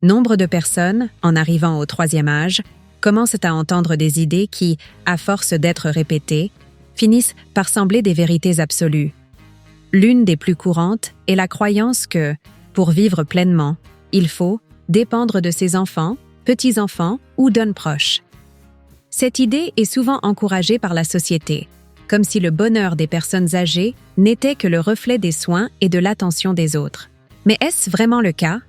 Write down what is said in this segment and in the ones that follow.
Nombre de personnes, en arrivant au troisième âge, commencent à entendre des idées qui, à force d'être répétées, finissent par sembler des vérités absolues. L'une des plus courantes est la croyance que, pour vivre pleinement, il faut dépendre de ses enfants, petits-enfants ou d'un proche. Cette idée est souvent encouragée par la société, comme si le bonheur des personnes âgées n'était que le reflet des soins et de l'attention des autres. Mais est-ce vraiment le cas?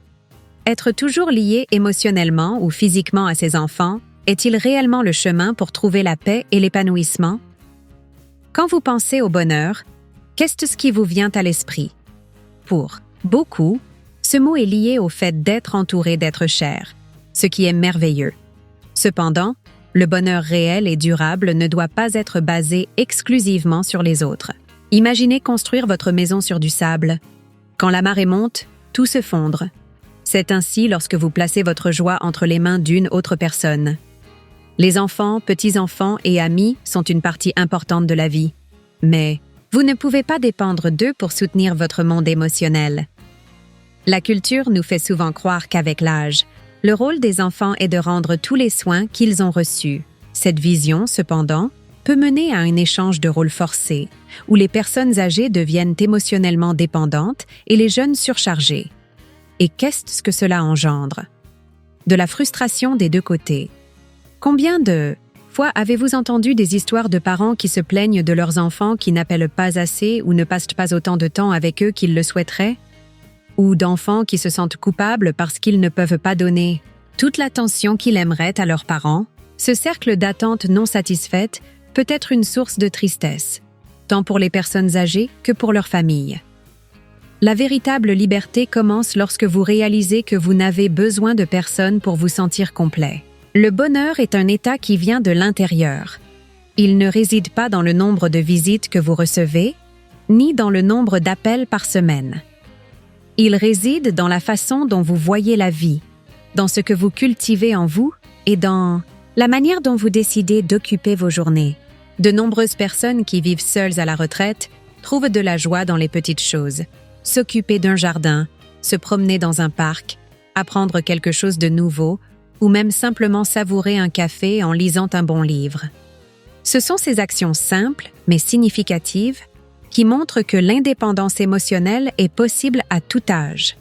Être toujours lié émotionnellement ou physiquement à ses enfants est-il réellement le chemin pour trouver la paix et l'épanouissement? Quand vous pensez au bonheur, qu'est-ce qui vous vient à l'esprit? Pour beaucoup, ce mot est lié au fait d'être entouré d'êtres chers, ce qui est merveilleux. Cependant, le bonheur réel et durable ne doit pas être basé exclusivement sur les autres. Imaginez construire votre maison sur du sable. Quand la marée monte, tout se fondre. C'est ainsi lorsque vous placez votre joie entre les mains d'une autre personne. Les enfants, petits-enfants et amis sont une partie importante de la vie. Mais vous ne pouvez pas dépendre d'eux pour soutenir votre monde émotionnel. La culture nous fait souvent croire qu'avec l'âge, le rôle des enfants est de rendre tous les soins qu'ils ont reçus. Cette vision, cependant, peut mener à un échange de rôles forcés, où les personnes âgées deviennent émotionnellement dépendantes et les jeunes surchargés. Et qu'est-ce que cela engendre? De la frustration des deux côtés. Combien de fois avez-vous entendu des histoires de parents qui se plaignent de leurs enfants qui n'appellent pas assez ou ne passent pas autant de temps avec eux qu'ils le souhaiteraient? Ou d'enfants qui se sentent coupables parce qu'ils ne peuvent pas donner toute l'attention qu'ils aimeraient à leurs parents? Ce cercle d'attente non satisfaite peut être une source de tristesse, tant pour les personnes âgées que pour leur famille. La véritable liberté commence lorsque vous réalisez que vous n'avez besoin de personne pour vous sentir complet. Le bonheur est un état qui vient de l'intérieur. Il ne réside pas dans le nombre de visites que vous recevez, ni dans le nombre d'appels par semaine. Il réside dans la façon dont vous voyez la vie, dans ce que vous cultivez en vous et dans la manière dont vous décidez d'occuper vos journées. De nombreuses personnes qui vivent seules à la retraite trouvent de la joie dans les petites choses. S'occuper d'un jardin, se promener dans un parc, apprendre quelque chose de nouveau ou même simplement savourer un café en lisant un bon livre. Ce sont ces actions simples mais significatives qui montrent que l'indépendance émotionnelle est possible à tout âge.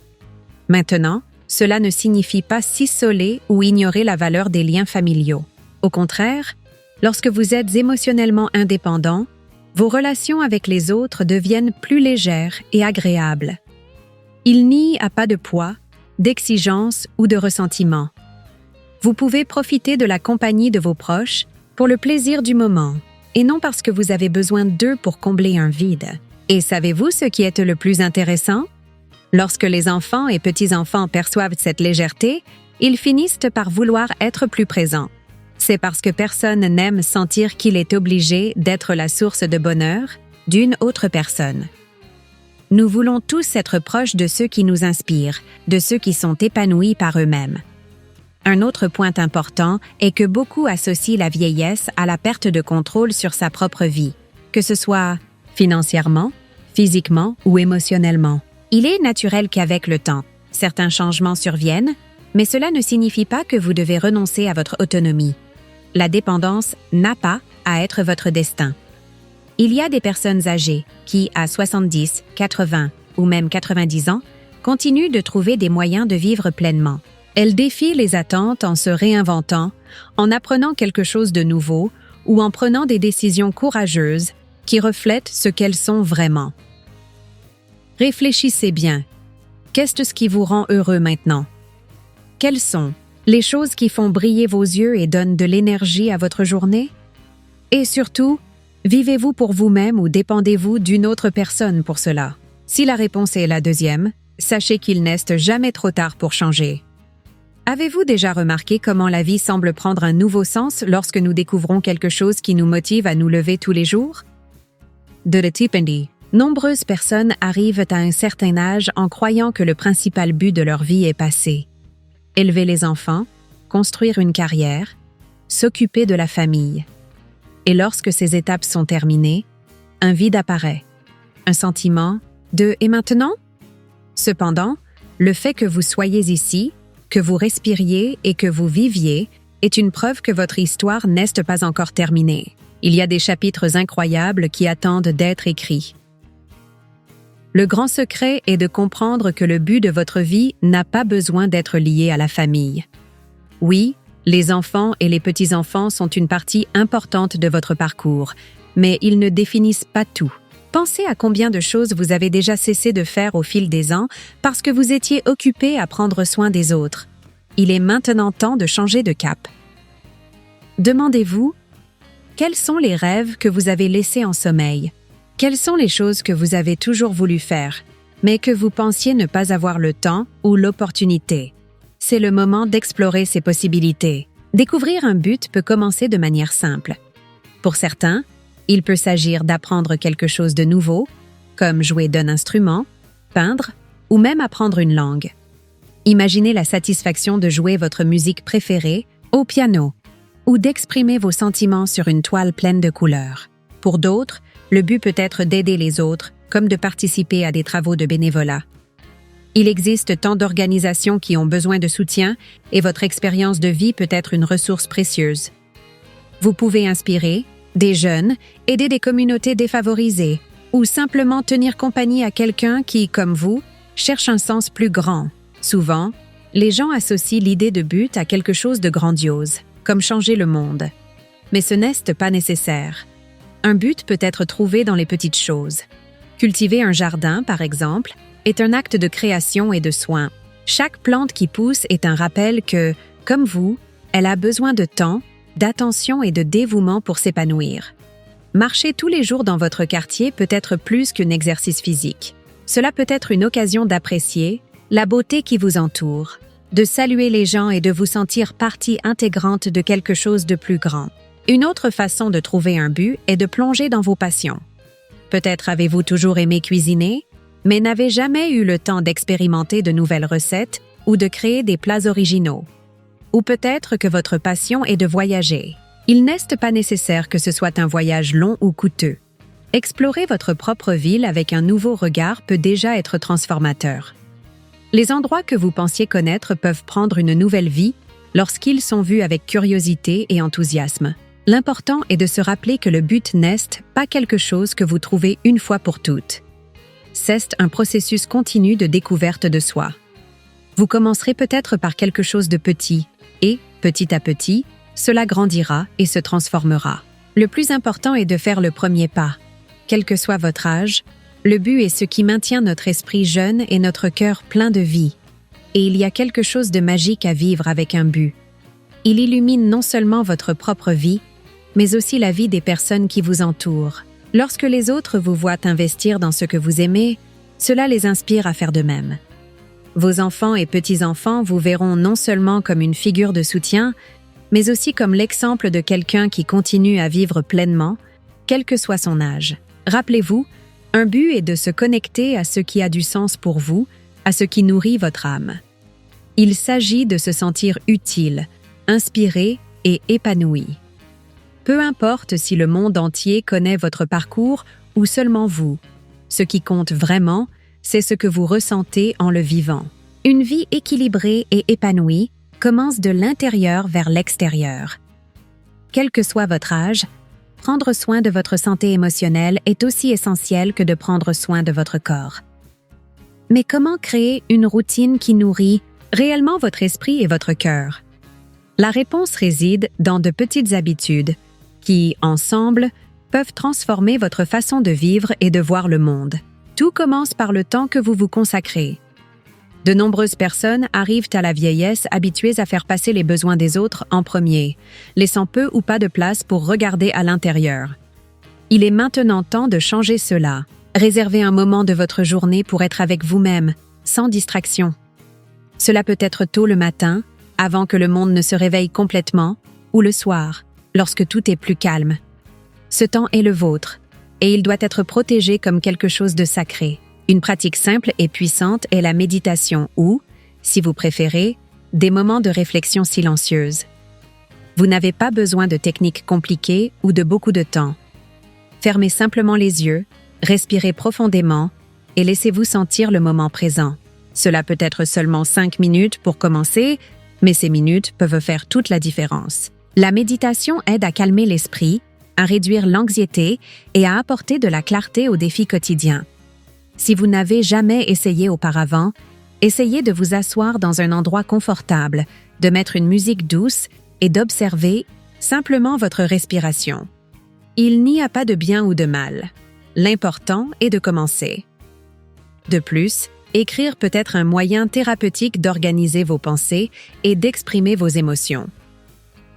Maintenant, cela ne signifie pas s'isoler ou ignorer la valeur des liens familiaux. Au contraire, lorsque vous êtes émotionnellement indépendant, vos relations avec les autres deviennent plus légères et agréables. Il n'y a pas de poids, d'exigence ou de ressentiment. Vous pouvez profiter de la compagnie de vos proches pour le plaisir du moment, et non parce que vous avez besoin d'eux pour combler un vide. Et savez-vous ce qui est le plus intéressant? Lorsque les enfants et petits-enfants perçoivent cette légèreté, ils finissent par vouloir être plus présents. C'est parce que personne n'aime sentir qu'il est obligé d'être la source de bonheur d'une autre personne. Nous voulons tous être proches de ceux qui nous inspirent, de ceux qui sont épanouis par eux-mêmes. Un autre point important est que beaucoup associent la vieillesse à la perte de contrôle sur sa propre vie, que ce soit financièrement, physiquement ou émotionnellement. Il est naturel qu'avec le temps, certains changements surviennent, mais cela ne signifie pas que vous devez renoncer à votre autonomie. La dépendance n'a pas à être votre destin. Il y a des personnes âgées qui, à 70, 80 ou même 90 ans, continuent de trouver des moyens de vivre pleinement. Elles défient les attentes en se réinventant, en apprenant quelque chose de nouveau ou en prenant des décisions courageuses qui reflètent ce qu'elles sont vraiment. Réfléchissez bien. Qu'est-ce qui vous rend heureux maintenant? Quelles sont les choses qui font briller vos yeux et donnent de l'énergie à votre journée? Et surtout, vivez-vous pour vous-même ou dépendez-vous d'une autre personne pour cela? Si la réponse est la deuxième, sachez qu'il n'est jamais trop tard pour changer. Avez-vous déjà remarqué comment la vie semble prendre un nouveau sens lorsque nous découvrons quelque chose qui nous motive à nous lever tous les jours? De la Tipeee. Nombreuses personnes arrivent à un certain âge en croyant que le principal but de leur vie est passé. Élever les enfants, construire une carrière, s'occuper de la famille. Et lorsque ces étapes sont terminées, un vide apparaît. Un sentiment de « et maintenant ?» Cependant, le fait que vous soyez ici, que vous respiriez et que vous viviez est une preuve que votre histoire n'est pas encore terminée. Il y a des chapitres incroyables qui attendent d'être écrits. Le grand secret est de comprendre que le but de votre vie n'a pas besoin d'être lié à la famille. Oui, les enfants et les petits-enfants sont une partie importante de votre parcours, mais ils ne définissent pas tout. Pensez à combien de choses vous avez déjà cessé de faire au fil des ans parce que vous étiez occupé à prendre soin des autres. Il est maintenant temps de changer de cap. Demandez-vous, quels sont les rêves que vous avez laissés en sommeil? Quelles sont les choses que vous avez toujours voulu faire, mais que vous pensiez ne pas avoir le temps ou l'opportunité? C'est le moment d'explorer ces possibilités. Découvrir un but peut commencer de manière simple. Pour certains, il peut s'agir d'apprendre quelque chose de nouveau, comme jouer d'un instrument, peindre ou même apprendre une langue. Imaginez la satisfaction de jouer votre musique préférée au piano ou d'exprimer vos sentiments sur une toile pleine de couleurs. Pour d'autres, le but peut être d'aider les autres, comme de participer à des travaux de bénévolat. Il existe tant d'organisations qui ont besoin de soutien et votre expérience de vie peut être une ressource précieuse. Vous pouvez inspirer des jeunes, aider des communautés défavorisées ou simplement tenir compagnie à quelqu'un qui, comme vous, cherche un sens plus grand. Souvent, les gens associent l'idée de but à quelque chose de grandiose, comme changer le monde. Mais ce n'est pas nécessaire. Un but peut être trouvé dans les petites choses. Cultiver un jardin, par exemple, est un acte de création et de soin. Chaque plante qui pousse est un rappel que, comme vous, elle a besoin de temps, d'attention et de dévouement pour s'épanouir. Marcher tous les jours dans votre quartier peut être plus qu'un exercice physique. Cela peut être une occasion d'apprécier la beauté qui vous entoure, de saluer les gens et de vous sentir partie intégrante de quelque chose de plus grand. Une autre façon de trouver un but est de plonger dans vos passions. Peut-être avez-vous toujours aimé cuisiner, mais n'avez jamais eu le temps d'expérimenter de nouvelles recettes ou de créer des plats originaux. Ou peut-être que votre passion est de voyager. Il n'est pas nécessaire que ce soit un voyage long ou coûteux. Explorer votre propre ville avec un nouveau regard peut déjà être transformateur. Les endroits que vous pensiez connaître peuvent prendre une nouvelle vie lorsqu'ils sont vus avec curiosité et enthousiasme. L'important est de se rappeler que le but n'est pas quelque chose que vous trouvez une fois pour toutes. C'est un processus continu de découverte de soi. Vous commencerez peut-être par quelque chose de petit et, petit à petit, cela grandira et se transformera. Le plus important est de faire le premier pas. Quel que soit votre âge, le but est ce qui maintient notre esprit jeune et notre cœur plein de vie. Et il y a quelque chose de magique à vivre avec un but. Il illumine non seulement votre propre vie, mais aussi la vie des personnes qui vous entourent. Lorsque les autres vous voient investir dans ce que vous aimez, cela les inspire à faire de même. Vos enfants et petits-enfants vous verront non seulement comme une figure de soutien, mais aussi comme l'exemple de quelqu'un qui continue à vivre pleinement, quel que soit son âge. Rappelez-vous, un but est de se connecter à ce qui a du sens pour vous, à ce qui nourrit votre âme. Il s'agit de se sentir utile, inspiré et épanoui. Peu importe si le monde entier connaît votre parcours ou seulement vous. Ce qui compte vraiment, c'est ce que vous ressentez en le vivant. Une vie équilibrée et épanouie commence de l'intérieur vers l'extérieur. Quel que soit votre âge, prendre soin de votre santé émotionnelle est aussi essentiel que de prendre soin de votre corps. Mais comment créer une routine qui nourrit réellement votre esprit et votre cœur? La réponse réside dans de petites habitudes qui, ensemble, peuvent transformer votre façon de vivre et de voir le monde. Tout commence par le temps que vous vous consacrez. De nombreuses personnes arrivent à la vieillesse habituées à faire passer les besoins des autres en premier, laissant peu ou pas de place pour regarder à l'intérieur. Il est maintenant temps de changer cela. Réservez un moment de votre journée pour être avec vous-même, sans distraction. Cela peut être tôt le matin, avant que le monde ne se réveille complètement, ou le soir, lorsque tout est plus calme. Ce temps est le vôtre, et il doit être protégé comme quelque chose de sacré. Une pratique simple et puissante est la méditation ou, si vous préférez, des moments de réflexion silencieuse. Vous n'avez pas besoin de techniques compliquées ou de beaucoup de temps. Fermez simplement les yeux, respirez profondément et laissez-vous sentir le moment présent. Cela peut être seulement 5 minutes pour commencer, mais ces minutes peuvent faire toute la différence. La méditation aide à calmer l'esprit, à réduire l'anxiété et à apporter de la clarté aux défis quotidiens. Si vous n'avez jamais essayé auparavant, essayez de vous asseoir dans un endroit confortable, de mettre une musique douce et d'observer simplement votre respiration. Il n'y a pas de bien ou de mal. L'important est de commencer. De plus, écrire peut être un moyen thérapeutique d'organiser vos pensées et d'exprimer vos émotions.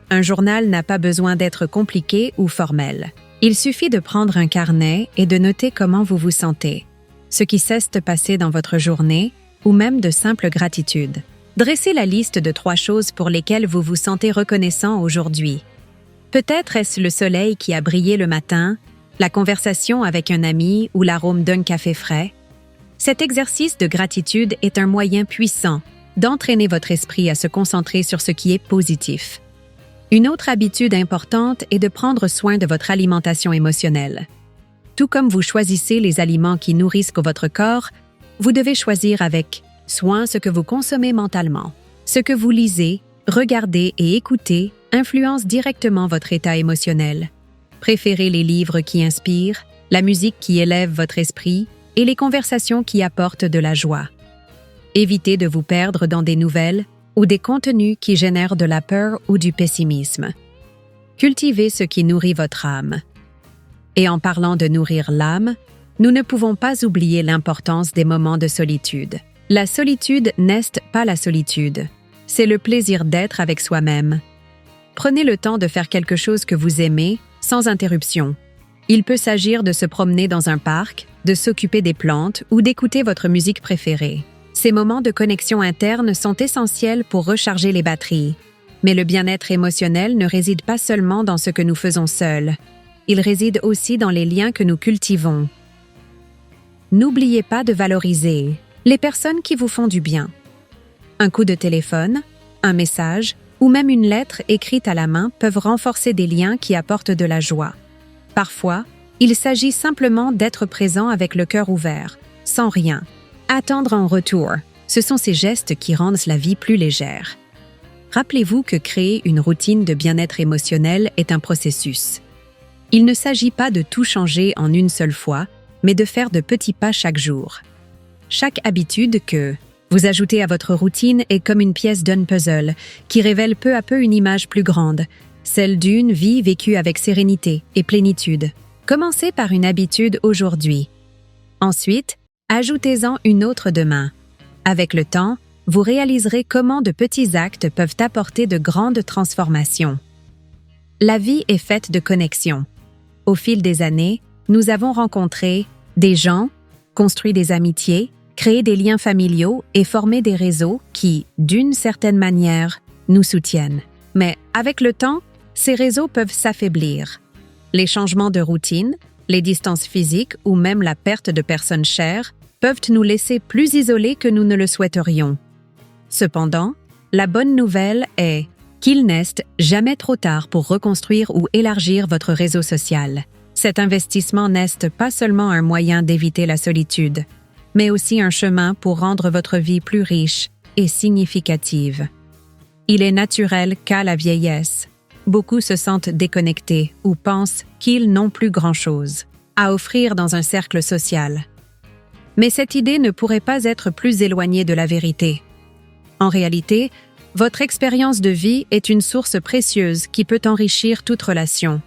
Un journal n'a pas besoin d'être compliqué ou formel. Il suffit de prendre un carnet et de noter comment vous vous sentez, ce qui cesse de passer dans votre journée ou même de simple gratitude. Dressez la liste de 3 choses pour lesquelles vous vous sentez reconnaissant aujourd'hui. Peut-être est-ce le soleil qui a brillé le matin, la conversation avec un ami ou l'arôme d'un café frais. Cet exercice de gratitude est un moyen puissant d'entraîner votre esprit à se concentrer sur ce qui est positif. Une autre habitude importante est de prendre soin de votre alimentation émotionnelle. Tout comme vous choisissez les aliments qui nourrissent votre corps, vous devez choisir avec soin ce que vous consommez mentalement. Ce que vous lisez, regardez et écoutez influence directement votre état émotionnel. Préférez les livres qui inspirent, la musique qui élève votre esprit et les conversations qui apportent de la joie. Évitez de vous perdre dans des nouvelles ou des contenus qui génèrent de la peur ou du pessimisme. Cultivez ce qui nourrit votre âme. Et en parlant de nourrir l'âme, nous ne pouvons pas oublier l'importance des moments de solitude. La solitude n'est pas la solitude. C'est le plaisir d'être avec soi-même. Prenez le temps de faire quelque chose que vous aimez, sans interruption. Il peut s'agir de se promener dans un parc, de s'occuper des plantes ou d'écouter votre musique préférée. Ces moments de connexion interne sont essentiels pour recharger les batteries. Mais le bien-être émotionnel ne réside pas seulement dans ce que nous faisons seuls. Il réside aussi dans les liens que nous cultivons. N'oubliez pas de valoriser les personnes qui vous font du bien. Un coup de téléphone, un message ou même une lettre écrite à la main peuvent renforcer des liens qui apportent de la joie. Parfois, il s'agit simplement d'être présent avec le cœur ouvert, sans rien. Attendre en retour, ce sont ces gestes qui rendent la vie plus légère. Rappelez-vous que créer une routine de bien-être émotionnel est un processus. Il ne s'agit pas de tout changer en une seule fois, mais de faire de petits pas chaque jour. Chaque habitude que vous ajoutez à votre routine est comme une pièce d'un puzzle qui révèle peu à peu une image plus grande, celle d'une vie vécue avec sérénité et plénitude. Commencez par une habitude aujourd'hui. Ensuite, ajoutez-en une autre demain. Avec le temps, vous réaliserez comment de petits actes peuvent apporter de grandes transformations. La vie est faite de connexions. Au fil des années, nous avons rencontré des gens, construit des amitiés, créé des liens familiaux et formé des réseaux qui, d'une certaine manière, nous soutiennent. Mais avec le temps, ces réseaux peuvent s'affaiblir. Les changements de routine, les distances physiques ou même la perte de personnes chères peuvent nous laisser plus isolés que nous ne le souhaiterions. Cependant, la bonne nouvelle est qu'il n'est jamais trop tard pour reconstruire ou élargir votre réseau social. Cet investissement n'est pas seulement un moyen d'éviter la solitude, mais aussi un chemin pour rendre votre vie plus riche et significative. Il est naturel qu'à la vieillesse, beaucoup se sentent déconnectés ou pensent qu'ils n'ont plus grand-chose à offrir dans un cercle social. Mais cette idée ne pourrait pas être plus éloignée de la vérité. En réalité, votre expérience de vie est une source précieuse qui peut enrichir toute relation.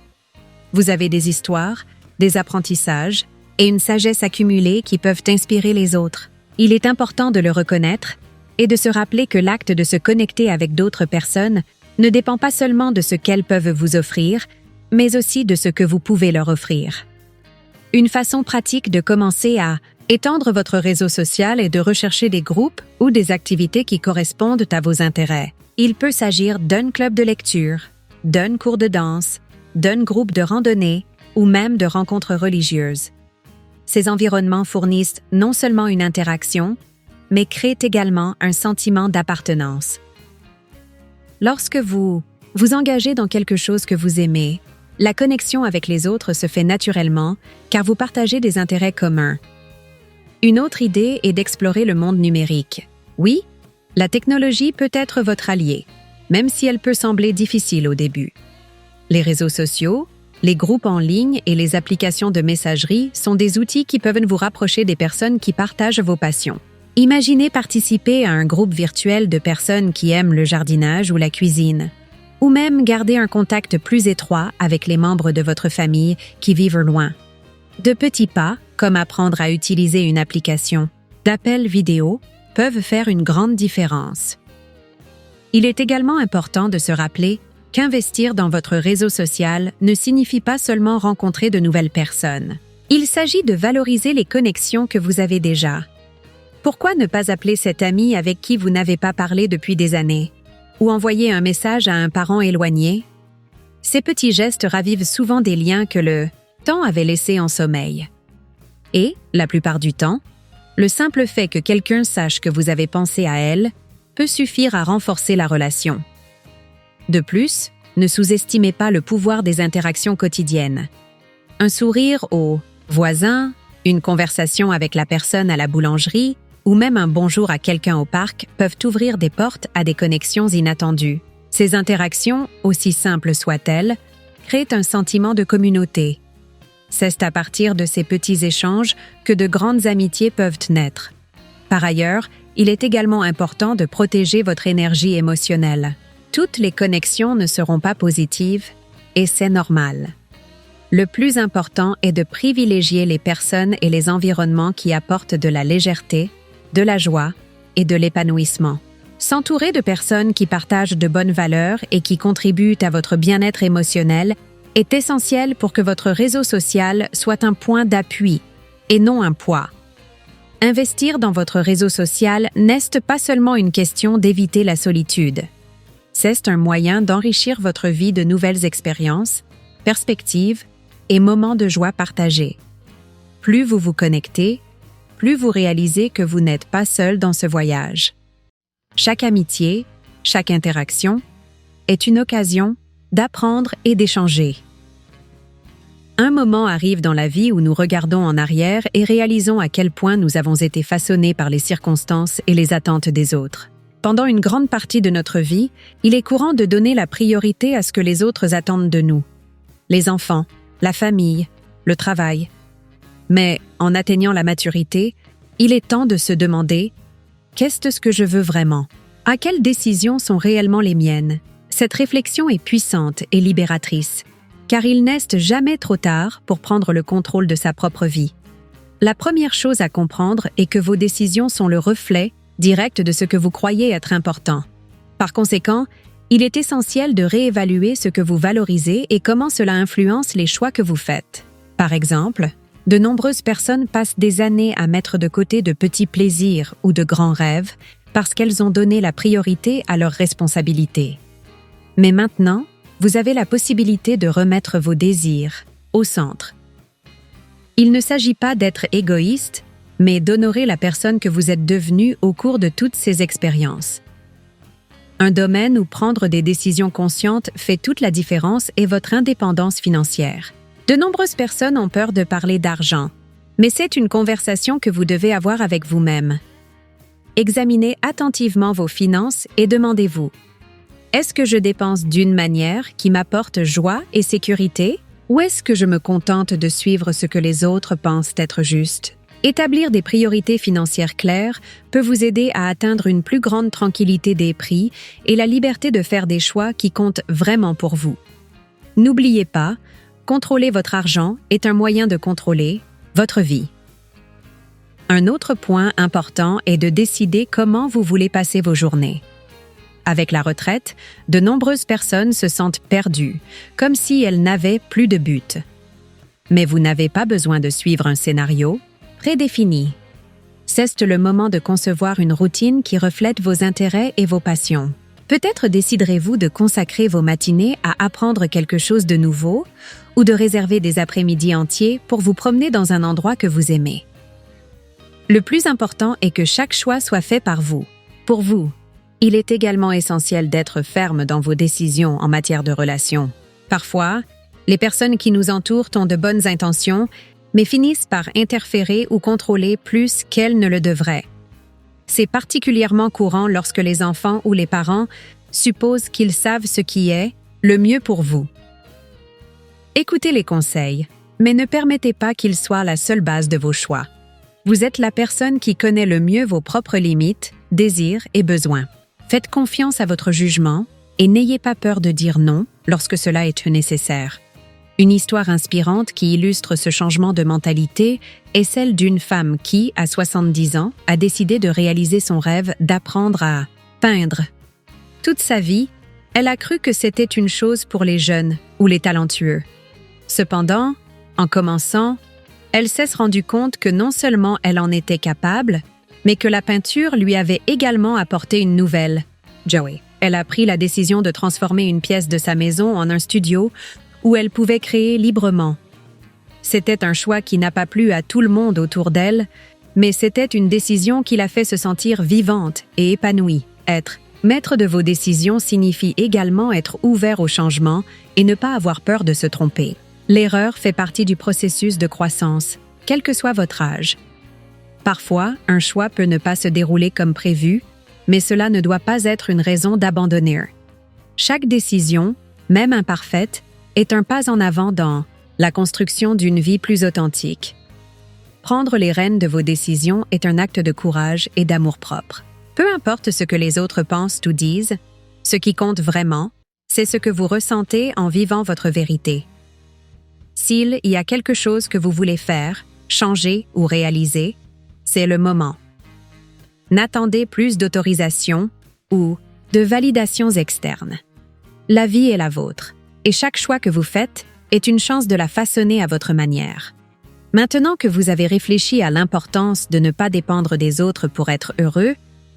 Vous avez des histoires, des apprentissages et une sagesse accumulée qui peuvent inspirer les autres. Il est important de le reconnaître et de se rappeler que l'acte de se connecter avec d'autres personnes ne dépend pas seulement de ce qu'elles peuvent vous offrir, mais aussi de ce que vous pouvez leur offrir. Une façon pratique de commencer à étendre votre réseau social est de rechercher des groupes ou des activités qui correspondent à vos intérêts. Il peut s'agir d'un club de lecture, d'un cours de danse, d'un groupe de randonnée ou même de rencontres religieuses. Ces environnements fournissent non seulement une interaction, mais créent également un sentiment d'appartenance. Lorsque vous vous engagez dans quelque chose que vous aimez, la connexion avec les autres se fait naturellement car vous partagez des intérêts communs. Une autre idée est d'explorer le monde numérique. Oui, la technologie peut être votre allié, même si elle peut sembler difficile au début. Les réseaux sociaux, les groupes en ligne et les applications de messagerie sont des outils qui peuvent vous rapprocher des personnes qui partagent vos passions. Imaginez participer à un groupe virtuel de personnes qui aiment le jardinage ou la cuisine, ou même garder un contact plus étroit avec les membres de votre famille qui vivent loin. De petits pas, comme apprendre à utiliser une application d'appel vidéo, peuvent faire une grande différence. Il est également important de se rappeler qu'investir dans votre réseau social ne signifie pas seulement rencontrer de nouvelles personnes. Il s'agit de valoriser les connexions que vous avez déjà. Pourquoi ne pas appeler cet ami avec qui vous n'avez pas parlé depuis des années? Ou envoyer un message à un parent éloigné? Ces petits gestes ravivent souvent des liens que le temps avait laissés en sommeil. Et, la plupart du temps, le simple fait que quelqu'un sache que vous avez pensé à elle peut suffire à renforcer la relation. De plus, ne sous-estimez pas le pouvoir des interactions quotidiennes. Un sourire au voisin, une conversation avec la personne à la boulangerie ou même un bonjour à quelqu'un au parc peuvent ouvrir des portes à des connexions inattendues. Ces interactions, aussi simples soient-elles, créent un sentiment de communauté. C'est à partir de ces petits échanges que de grandes amitiés peuvent naître. Par ailleurs, il est également important de protéger votre énergie émotionnelle. Toutes les connexions ne seront pas positives, et c'est normal. Le plus important est de privilégier les personnes et les environnements qui apportent de la légèreté, de la joie et de l'épanouissement. S'entourer de personnes qui partagent de bonnes valeurs et qui contribuent à votre bien-être émotionnel est essentiel pour que votre réseau social soit un point d'appui et non un poids. Investir dans votre réseau social n'est pas seulement une question d'éviter la solitude. C'est un moyen d'enrichir votre vie de nouvelles expériences, perspectives et moments de joie partagés. Plus vous vous connectez, plus vous réalisez que vous n'êtes pas seul dans ce voyage. Chaque amitié, chaque interaction est une occasion d'apprendre et d'échanger. Un moment arrive dans la vie où nous regardons en arrière et réalisons à quel point nous avons été façonnés par les circonstances et les attentes des autres. Pendant une grande partie de notre vie, il est courant de donner la priorité à ce que les autres attendent de nous. Les enfants, la famille, le travail. Mais, en atteignant la maturité, il est temps de se demander « Qu'est-ce que je veux vraiment? À quelles décisions sont réellement les miennes ?» Cette réflexion est puissante et libératrice, car il n'est jamais trop tard pour prendre le contrôle de sa propre vie. La première chose à comprendre est que vos décisions sont le reflet direct de ce que vous croyez être important. Par conséquent, il est essentiel de réévaluer ce que vous valorisez et comment cela influence les choix que vous faites. Par exemple, de nombreuses personnes passent des années à mettre de côté de petits plaisirs ou de grands rêves parce qu'elles ont donné la priorité à leurs responsabilités. Mais maintenant, vous avez la possibilité de remettre vos désirs au centre. Il ne s'agit pas d'être égoïste, mais d'honorer la personne que vous êtes devenue au cours de toutes ces expériences. Un domaine où prendre des décisions conscientes fait toute la différence est votre indépendance financière. De nombreuses personnes ont peur de parler d'argent, mais c'est une conversation que vous devez avoir avec vous-même. Examinez attentivement vos finances et demandez-vous: est-ce que je dépense d'une manière qui m'apporte joie et sécurité, ou est-ce que je me contente de suivre ce que les autres pensent être juste? Établir des priorités financières claires peut vous aider à atteindre une plus grande tranquillité des prix et la liberté de faire des choix qui comptent vraiment pour vous. N'oubliez pas, contrôler votre argent est un moyen de contrôler votre vie. Un autre point important est de décider comment vous voulez passer vos journées. Avec la retraite, de nombreuses personnes se sentent perdues, comme si elles n'avaient plus de but. Mais vous n'avez pas besoin de suivre un scénario prédéfini. C'est le moment de concevoir une routine qui reflète vos intérêts et vos passions. Peut-être déciderez-vous de consacrer vos matinées à apprendre quelque chose de nouveau ou de réserver des après-midi entiers pour vous promener dans un endroit que vous aimez. Le plus important est que chaque choix soit fait par vous, pour vous. Il est également essentiel d'être ferme dans vos décisions en matière de relations. Parfois, les personnes qui nous entourent ont de bonnes intentions, mais finissent par interférer ou contrôler plus qu'elles ne le devraient. C'est particulièrement courant lorsque les enfants ou les parents supposent qu'ils savent ce qui est le mieux pour vous. Écoutez les conseils, mais ne permettez pas qu'ils soient la seule base de vos choix. Vous êtes la personne qui connaît le mieux vos propres limites, désirs et besoins. Faites confiance à votre jugement et n'ayez pas peur de dire non lorsque cela est nécessaire. Une histoire inspirante qui illustre ce changement de mentalité est celle d'une femme qui, à 70 ans, a décidé de réaliser son rêve d'apprendre à peindre. Toute sa vie, elle a cru que c'était une chose pour les jeunes ou les talentueux. Cependant, en commençant, elle s'est rendue compte que non seulement elle en était capable, mais que la peinture lui avait également apporté une nouvelle joie. Elle a pris la décision de transformer une pièce de sa maison en un studio où elle pouvait créer librement. C'était un choix qui n'a pas plu à tout le monde autour d'elle, mais c'était une décision qui l'a fait se sentir vivante et épanouie. Être maître de vos décisions signifie également être ouvert au changement et ne pas avoir peur de se tromper. L'erreur fait partie du processus de croissance, quel que soit votre âge. Parfois, un choix peut ne pas se dérouler comme prévu, mais cela ne doit pas être une raison d'abandonner. Chaque décision, même imparfaite, est un pas en avant dans la construction d'une vie plus authentique. Prendre les rênes de vos décisions est un acte de courage et d'amour-propre. Peu importe ce que les autres pensent ou disent, ce qui compte vraiment, c'est ce que vous ressentez en vivant votre vérité. S'il y a quelque chose que vous voulez faire, changer ou réaliser, c'est le moment. N'attendez plus d'autorisation ou de validations externes. La vie est la vôtre, et chaque choix que vous faites est une chance de la façonner à votre manière. Maintenant que vous avez réfléchi à l'importance de ne pas dépendre des autres pour être heureux,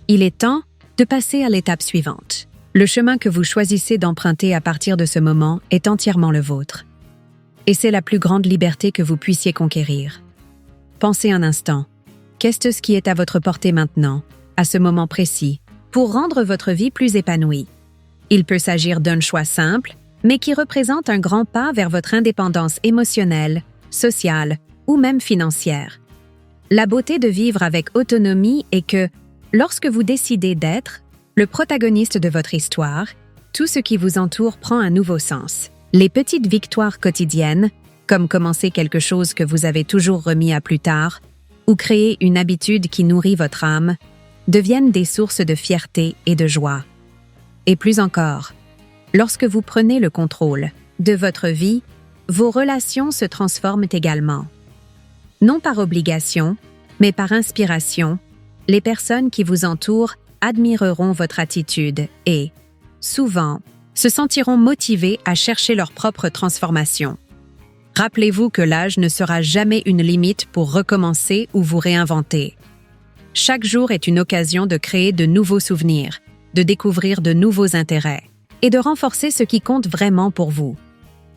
il est temps de passer à l'étape suivante. Le chemin que vous choisissez d'emprunter à partir de ce moment est entièrement le vôtre. Et c'est la plus grande liberté que vous puissiez conquérir. Pensez un instant. Qu'est-ce qui est à votre portée maintenant, à ce moment précis, pour rendre votre vie plus épanouie? Il peut s'agir d'un choix simple, mais qui représente un grand pas vers votre indépendance émotionnelle, sociale ou même financière. La beauté de vivre avec autonomie est que, lorsque vous décidez d'être le protagoniste de votre histoire, tout ce qui vous entoure prend un nouveau sens. Les petites victoires quotidiennes, comme commencer quelque chose que vous avez toujours remis à plus tard, ou créer une habitude qui nourrit votre âme, deviennent des sources de fierté et de joie. Et plus encore, lorsque vous prenez le contrôle de votre vie, vos relations se transforment également. Non par obligation, mais par inspiration, les personnes qui vous entourent admireront votre attitude et, souvent, se sentiront motivées à chercher leur propre transformation. Rappelez-vous que l'âge ne sera jamais une limite pour recommencer ou vous réinventer. Chaque jour est une occasion de créer de nouveaux souvenirs, de découvrir de nouveaux intérêts et de renforcer ce qui compte vraiment pour vous.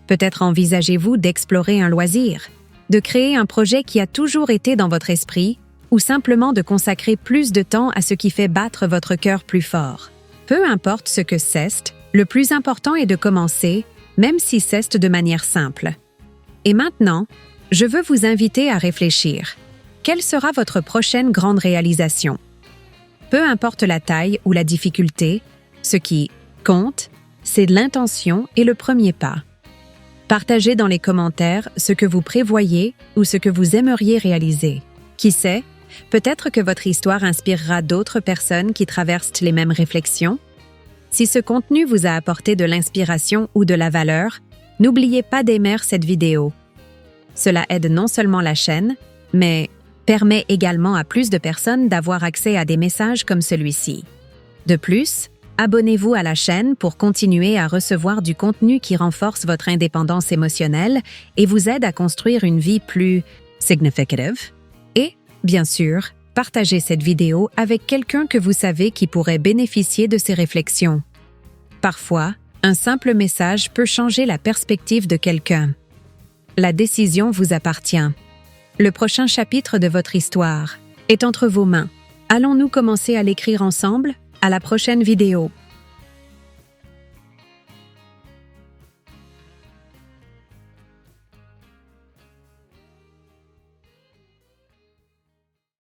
Peut-être envisagez-vous d'explorer un loisir, de créer un projet qui a toujours été dans votre esprit ou simplement de consacrer plus de temps à ce qui fait battre votre cœur plus fort. Peu importe ce que c'est, le plus important est de commencer, même si c'est de manière simple. Et maintenant, je veux vous inviter à réfléchir. Quelle sera votre prochaine grande réalisation? Peu importe la taille ou la difficulté, ce qui compte, c'est l'intention et le premier pas. Partagez dans les commentaires ce que vous prévoyez ou ce que vous aimeriez réaliser. Qui sait, peut-être que votre histoire inspirera d'autres personnes qui traversent les mêmes réflexions. Si ce contenu vous a apporté de l'inspiration ou de la valeur, n'oubliez pas d'aimer cette vidéo. Cela aide non seulement la chaîne, mais permet également à plus de personnes d'avoir accès à des messages comme celui-ci. De plus, abonnez-vous à la chaîne pour continuer à recevoir du contenu qui renforce votre indépendance émotionnelle et vous aide à construire une vie plus significative. Et, bien sûr, partagez cette vidéo avec quelqu'un que vous savez qui pourrait bénéficier de ces réflexions. Parfois, un simple message peut changer la perspective de quelqu'un. La décision vous appartient. Le prochain chapitre de votre histoire est entre vos mains. Allons-nous commencer à l'écrire ensemble? À la prochaine vidéo.